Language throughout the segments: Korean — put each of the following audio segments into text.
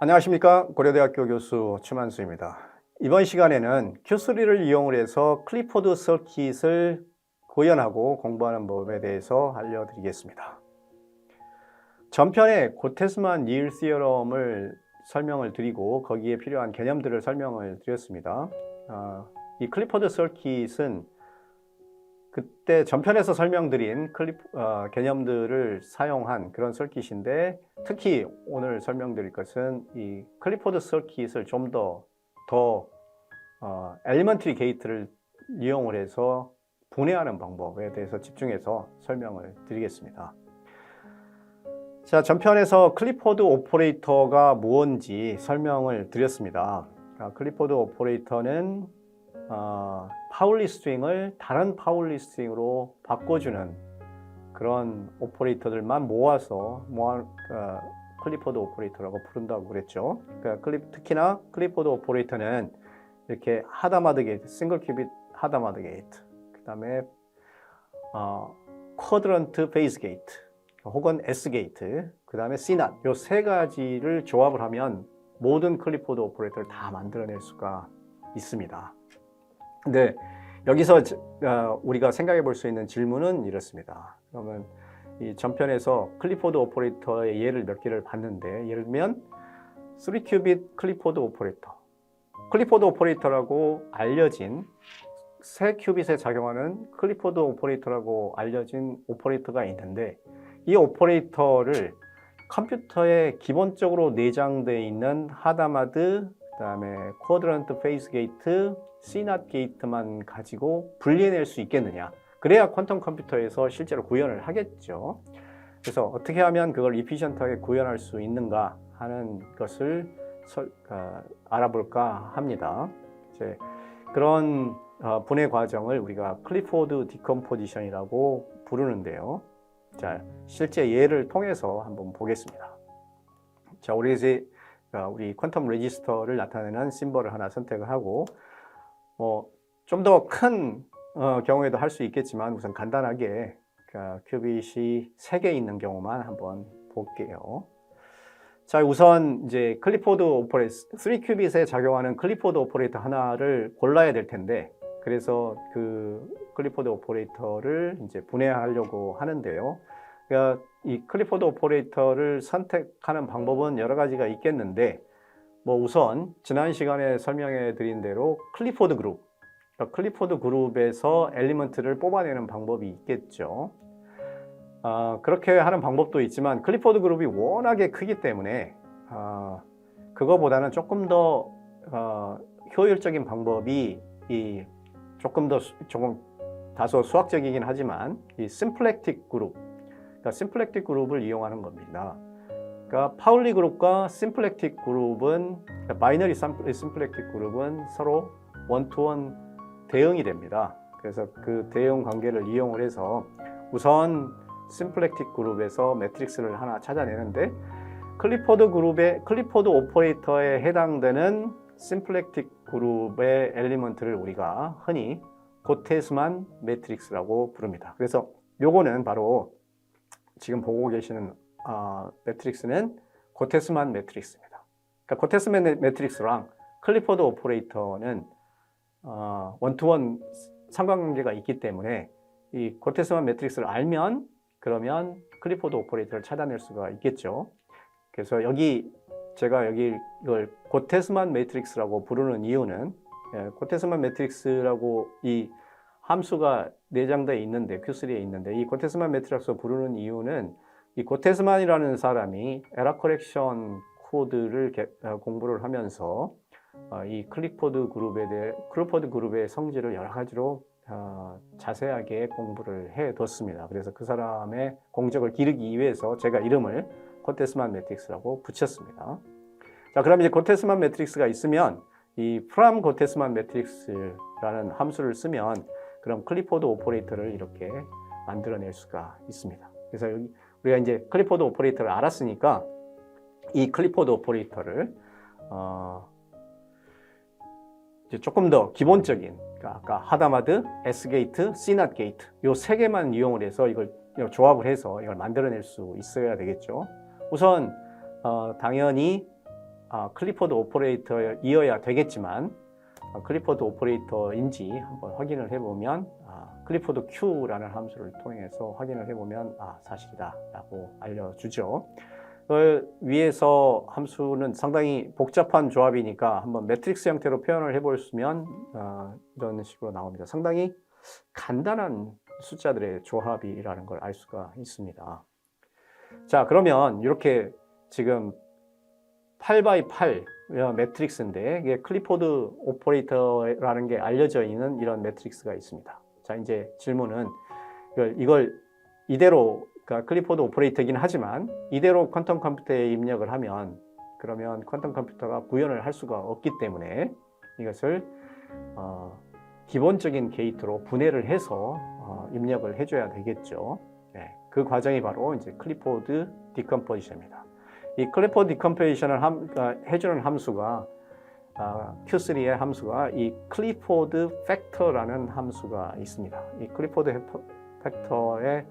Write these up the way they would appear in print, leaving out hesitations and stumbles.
안녕하십니까. 고려대학교 교수 추만수입니다. 이번 시간에는 Q3를 이용을 해서 클리포드 서킷을 구현하고 공부하는 법에 대해서 알려드리겠습니다. 전편에 고테스만 닐 시어럼을 설명을 드리고 거기에 필요한 개념들을 설명을 드렸습니다. 이 클리포드 서킷은 그때 전편에서 설명드린 개념들을 사용한 그런 서킷인데, 특히 오늘 설명드릴 것은 이 클리포드 서킷을 좀 더 엘리먼트리 게이트를 이용을 해서 분해하는 방법에 대해서 집중해서 설명을 드리겠습니다. 자, 전편에서 클리포드 오퍼레이터가 무엇인지 설명을 드렸습니다. 클리포드 오퍼레이터는 파울리 스트링을 다른 파울리 스트링으로 바꿔주는 그런 오퍼레이터들만 모아서 클리포드 오퍼레이터라고 부른다고 그랬죠. 그러니까 특히나 클리포드 오퍼레이터는 이렇게 하다마드 게이트, 싱글 큐빗 하다마드 게이트, 그 다음에 쿼드런트 페이스 게이트 혹은 S 게이트, 그 다음에 C낫, 이 세 가지를 조합을 하면 모든 클리포드 오퍼레이터를 다 만들어낼 수가 있습니다. 근데 여기서 우리가 생각해 볼 수 있는 질문은 이렇습니다. 그러면 이 전편에서 클리포드 오퍼레이터의 예를 몇 개를 봤는데, 예를 들면 3큐빗 클리포드 오퍼레이터, 클리포드 오퍼레이터라고 알려진 3큐빗에 작용하는 클리포드 오퍼레이터라고 알려진 오퍼레이터가 있는데, 이 오퍼레이터를 컴퓨터에 기본적으로 내장되어 있는 하다마드, 그 다음에 쿼드런트 페이스 게이트, C낫 게이트만 가지고 분리해낼 수 있겠느냐. 그래야 퀀텀 컴퓨터에서 실제로 구현을 하겠죠. 그래서 어떻게 하면 그걸 이피션트하게 구현할 수 있는가 하는 것을 알아볼까 합니다. 이제 그런 분해 과정을 우리가 클리포드 디컴포지션이라고 부르는데요. 자, 실제 예를 통해서 한번 보겠습니다. 자, 우리 퀀텀 레지스터를 나타내는 심벌을 하나 선택을 하고, 좀 더 큰 경우에도 할 수 있겠지만 우선 간단하게 큐빗이 3개 있는 경우만 한번 볼게요. 자, 우선 이제 클리포드 오퍼레이터, 3큐빗에 작용하는 클리포드 오퍼레이터 하나를 골라야 될 텐데, 그래서 그 클리포드 오퍼레이터를 이제 분해하려고 하는데요. 그러니까 이 클리포드 오퍼레이터를 선택하는 방법은 여러 가지가 있겠는데, 우선 지난 시간에 설명해 드린 대로 클리포드 그룹, 클리포드 그룹에서 엘리먼트를 뽑아내는 방법이 있겠죠. 그렇게 하는 방법도 있지만 클리포드 그룹이 워낙에 크기 때문에 그거보다는 조금 더 효율적인 방법이 조금 다소 수학적이긴 하지만 이 심플렉틱 그룹, 그러니까 심플렉틱 그룹을 이용하는 겁니다. 그러니까 파울리 그룹과 심플렉틱 그룹은, 바이너리 심플렉틱 그룹은 서로 원투원 대응이 됩니다. 그래서 그 대응 관계를 이용을 해서 우선 심플렉틱 그룹에서 매트릭스를 하나 찾아내는데, 클리포드 오퍼레이터에 해당되는 심플렉틱 그룹의 엘리먼트를 우리가 흔히 고테스만 매트릭스라고 부릅니다. 그래서 요거는 바로 지금 보고 계시는 매트릭스는 고테스만 매트릭스입니다. 그러니까 고테스만 매트릭스랑 클리포드 오퍼레이터는 원투원 상관관계가 있기 때문에 이 고테스만 매트릭스를 알면 그러면 클리포드 오퍼레이터를 찾아낼 수가 있겠죠. 그래서 제가 이걸 고테스만 매트릭스라고 부르는 이유는, 고테스만 매트릭스라고 이 함수가 내장되어 있는데, Q3에 있는데, 이 고테스만 매트릭스로 부르는 이유는 이 고테스만이라는 사람이 에러 커렉션 코드를 공부를 하면서 이 클리포드 그룹의 성질을 여러 가지로 자세하게 공부를 해뒀습니다. 그래서 그 사람의 공적을 기르기 위해서 제가 이름을 고테스만 매트릭스라고 붙였습니다. 자, 그럼 이제 고테스만 매트릭스가 있으면 이 from 고테스만 매트릭스라는 함수를 쓰면 그럼 클리포드 오퍼레이터를 이렇게 만들어낼 수가 있습니다. 그래서 우리가 이제 클리포드 오퍼레이터를 알았으니까 이 클리포드 오퍼레이터를 이제 조금 더 기본적인, 그러니까 아까 하다마드, S 게이트, C낫 게이트 요 3개만 이용을 해서 이걸 조합을 해서 이걸 만들어낼 수 있어야 되겠죠. 우선 당연히 클리포드 오퍼레이터이어야 되겠지만 클리포드 오퍼레이터인지 한번 확인을 해보면 클리포드 Q라는 함수를 통해서 확인을 해보면 사실이다 라고 알려주죠. 위에서 함수는 상당히 복잡한 조합이니까 한번 매트릭스 형태로 표현을 해보시면 이런 식으로 나옵니다. 상당히 간단한 숫자들의 조합이라는 걸 알 수가 있습니다. 자, 그러면 이렇게 지금 8x8 매트릭스인데 이게 클리포드 오퍼레이터라는 게 알려져 있는 이런 매트릭스가 있습니다. 자, 이제 질문은 이걸 이대로 그러니까 클리포드 오퍼레이터이긴 하지만 이대로 퀀텀 컴퓨터에 입력을 하면 그러면 퀀텀 컴퓨터가 구현을 할 수가 없기 때문에 이것을 기본적인 게이트로 분해를 해서 입력을 해줘야 되겠죠. 네, 그 과정이 바로 이제 클리포드 디컴포지션입니다. 이 클리포드 디컴포지션을 해주는 함수가 Q3의 함수가 이 클리포드 팩터라는 함수가 있습니다. 이 클리포드 팩터의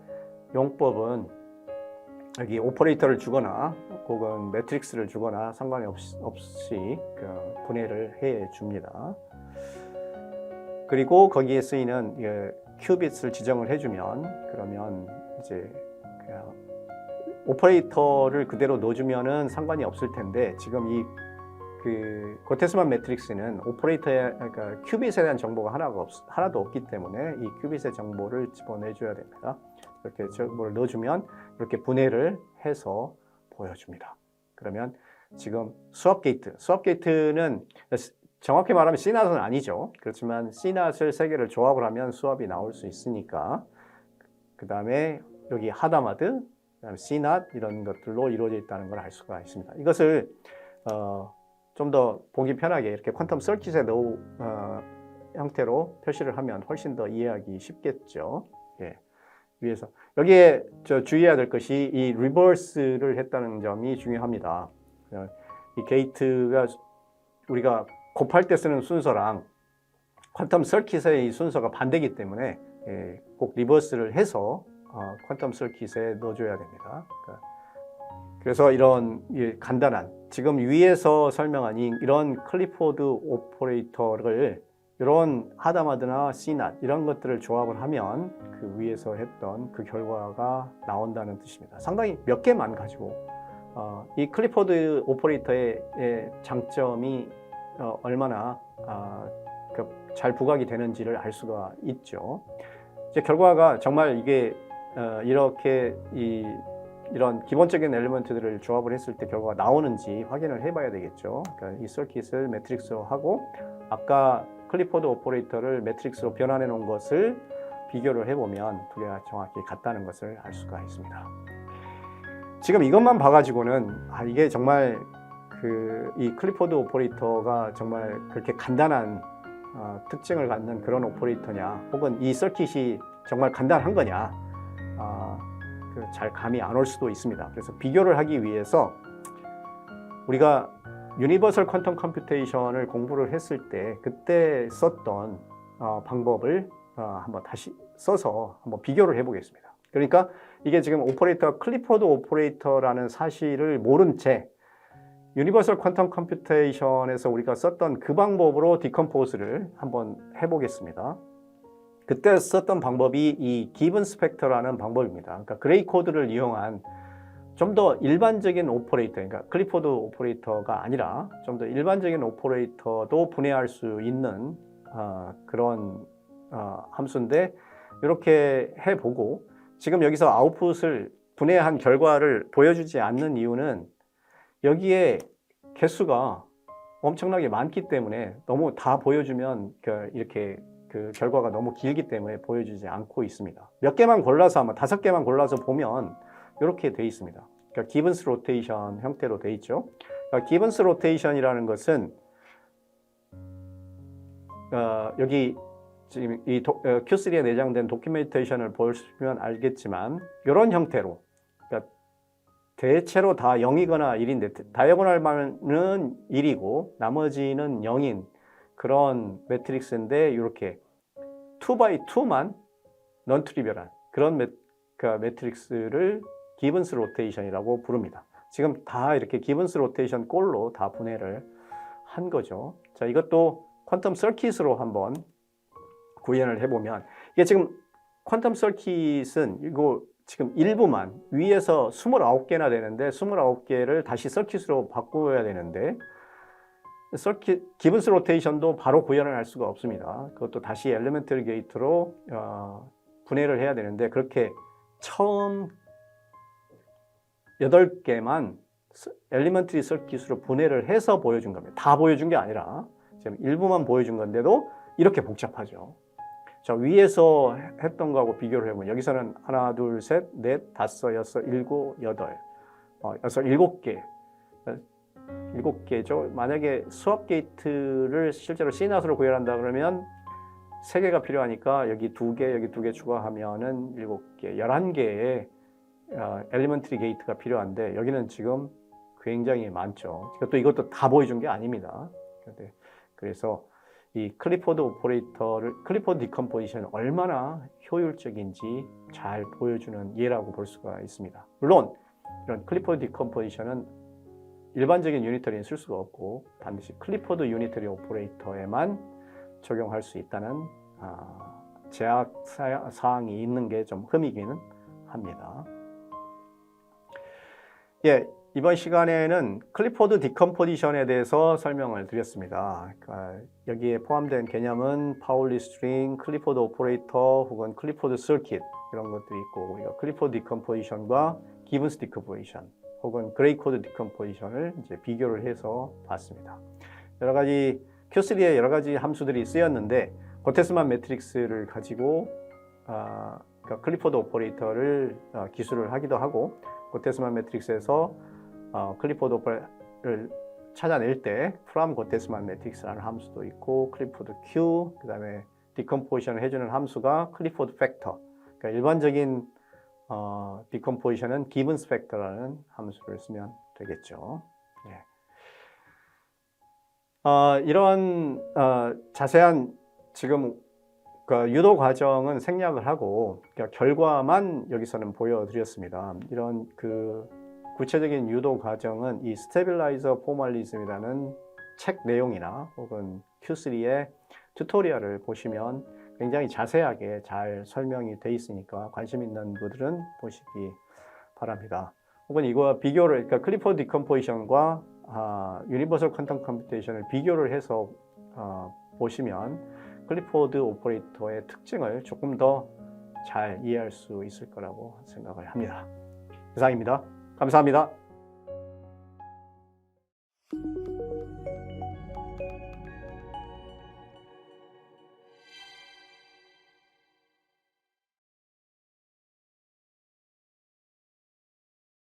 용법은 여기 오퍼레이터를 주거나 혹은 매트릭스를 주거나 상관이 없이 분해를 해 줍니다. 그리고 거기에 쓰이는 큐빗을 지정을 해주면 그러면 이제 오퍼레이터를 그대로 넣어주면은 상관이 없을 텐데 지금 이 고테스만 매트릭스는 오퍼레이터의 그러니까 큐빗에 대한 정보가 하나도 없기 때문에 이 큐빗의 정보를 집어내줘야 됩니다. 이렇게 정보를 넣어주면 이렇게 분해를 해서 보여줍니다. 그러면 지금 수압 게이트는 정확히 말하면 C낫은 아니죠. 그렇지만 C낫을 3개를 조합을 하면 수압이 나올 수 있으니까 그 다음에 여기 하다마드, 그다음에 C낫 이런 것들로 이루어져 있다는 걸 알 수가 있습니다. 이것을 좀 더 보기 편하게 이렇게 퀀텀 서킷의 형태로 표시를 하면 훨씬 더 이해하기 쉽겠죠. 예. 위에서 여기에 주의해야 될 것이 이 리버스를 했다는 점이 중요합니다. 이 게이트가 우리가 곱할 때 쓰는 순서랑 퀀텀 서킷의 이 순서가 반대이기 때문에 꼭 리버스를 해서 퀀텀 서킷에 넣어줘야 됩니다. 그래서 이런 간단한 지금 위에서 설명한 이런 클리포드 오퍼레이터를 이런 하다마드나 C낫 이런 것들을 조합을 하면 그 위에서 했던 그 결과가 나온다는 뜻입니다. 상당히 몇 개만 가지고 이 클리포드 오퍼레이터의 장점이 얼마나 잘 부각이 되는지를 알 수가 있죠. 이제 결과가 정말 이게 이렇게 이런 기본적인 엘리먼트들을 조합을 했을 때 결과가 나오는지 확인을 해봐야 되겠죠. 그러니까 이 서킷을 매트릭스로 하고 아까 클리포드 오퍼레이터를 매트릭스로 변환해 놓은 것을 비교를 해보면 두 개가 정확히 같다는 것을 알 수가 있습니다. 지금 이것만 봐가지고는 이게 정말 이 클리포드 오퍼레이터가 정말 그렇게 간단한 특징을 갖는 그런 오퍼레이터냐 혹은 이 서킷이 정말 간단한 거냐 잘 감이 안 올 수도 있습니다. 그래서 비교를 하기 위해서 우리가 유니버설 퀀텀 컴퓨테이션을 공부를 했을 때 그때 썼던 방법을 한번 다시 써서 한번 비교를 해보겠습니다. 그러니까 이게 지금 오퍼레이터가 클리포드 오퍼레이터라는 사실을 모른 채 유니버설 퀀텀 컴퓨테이션에서 우리가 썼던 그 방법으로 디컴포즈를 한번 해보겠습니다. 그때 썼던 방법이 이 기븐 스펙터라는 방법입니다. 그러니까 그레이 코드를 이용한 좀 더 일반적인 오퍼레이터, 그러니까 클리포드 오퍼레이터가 아니라 좀 더 일반적인 오퍼레이터도 분해할 수 있는 그런 함수인데 이렇게 해보고 지금 여기서 아웃풋을 분해한 결과를 보여주지 않는 이유는 여기에 개수가 엄청나게 많기 때문에 너무 다 보여주면 이렇게 그 결과가 너무 길기 때문에 보여주지 않고 있습니다. 몇 개만 골라서 아마 5개만 골라서 보면 이렇게 돼 있습니다. 그러니까 기븐스 로테이션 형태로 돼 있죠. 그러니까 기븐스 로테이션이라는 것은 여기 지금 이 Q3에 내장된 도큐멘테이션을 보시면 알겠지만 이런 형태로 그러니까 대체로 다 0이거나 1인데 다이아고널만은 1이고 나머지는 0인 그런 매트릭스인데 이렇게 2x2만 넌 트리비얼한 그런 매트릭스를 기븐스 로테이션이라고 부릅니다. 지금 다 이렇게 기븐스 로테이션 꼴로 다 분해를 한 거죠. 자, 이것도 퀀텀 서킷으로 한번 구현을 해보면, 이게 지금 퀀텀 서킷은 이거 지금 일부만 위에서 29개나 되는데 29개를 다시 서킷으로 바꿔야 되는데, 서킷 기븐스 로테이션도 바로 구현을 할 수가 없습니다. 그것도 다시 엘리멘터리 게이트로 분해를 해야 되는데, 그렇게 처음 8개만 엘리멘터리 서킷으로 분해를 해서 보여준 겁니다. 다 보여준 게 아니라 지금 일부만 보여준 건데도 이렇게 복잡하죠. 자, 위에서 했던 거하고 비교를 해보면, 여기서는 하나, 둘, 셋, 넷, 다섯, 여섯, 일곱, 여덟, 일곱 개. 7개죠. 만약에 수압 게이트를 실제로 C낫으로 구현한다 그러면 3개가 필요하니까 여기 2개, 여기 2개 추가하면은 7개, 11개의 엘리먼트리 게이트가 필요한데, 여기는 지금 굉장히 많죠. 이것도 다 보여준 게 아닙니다. 그래서 이 클리포드 디컴포지션이 얼마나 효율적인지 잘 보여주는 예라고 볼 수가 있습니다. 물론 이런 클리포드 디컴포지션은 일반적인 유니터리는 쓸 수가 없고 반드시 클리포드 유니터리 오퍼레이터에만 적용할 수 있다는 제약 사항이 있는 게 좀 흠이기는 합니다. 예, 이번 시간에는 클리포드 디컴포지션에 대해서 설명을 드렸습니다. 그러니까 여기에 포함된 개념은 파울리 스트링, 클리포드 오퍼레이터 혹은 클리포드 서킷 이런 것들이 있고, 우리가 클리포드 디컴포지션과 기븐스 디컴포지션 혹은 그레이 코드 디컴포지션을 이제 비교를 해서 봤습니다. 여러 가지 Q3에 여러 가지 함수들이 쓰였는데, 고테스만 매트릭스를 가지고 그러니까 클리포드 오퍼레이터를 기술을 하기도 하고, 고테스만 매트릭스에서 클리포드 오퍼레이터를 찾아낼 때 from 고테스만 매트릭스라는 함수도 있고, 클리포드 Q, 그 다음에 디컴포지션을 해주는 함수가 클리포드 팩터. 그러니까 일반적인 디컴포지션은 기븐스 팩터라는 함수를 쓰면 되겠죠. 예. 이런 자세한 지금 그 유도 과정은 생략을 하고, 그러니까 결과만 여기서는 보여드렸습니다. 이런 그 구체적인 유도 과정은 이 스테빌라이저 포멀리즘이라는 책 내용이나 혹은 Q3의 튜토리얼을 보시면 굉장히 자세하게 잘 설명이 돼 있으니까 관심 있는 분들은 보시기 바랍니다. 혹은 이거와 비교를, 그러니까 클리포드 디컴포지션과 유니버설 퀀텀 컴퓨테이션을 비교를 해서 보시면 클리포드 오퍼레이터의 특징을 조금 더 잘 이해할 수 있을 거라고 생각을 합니다. 이상입니다. 감사합니다.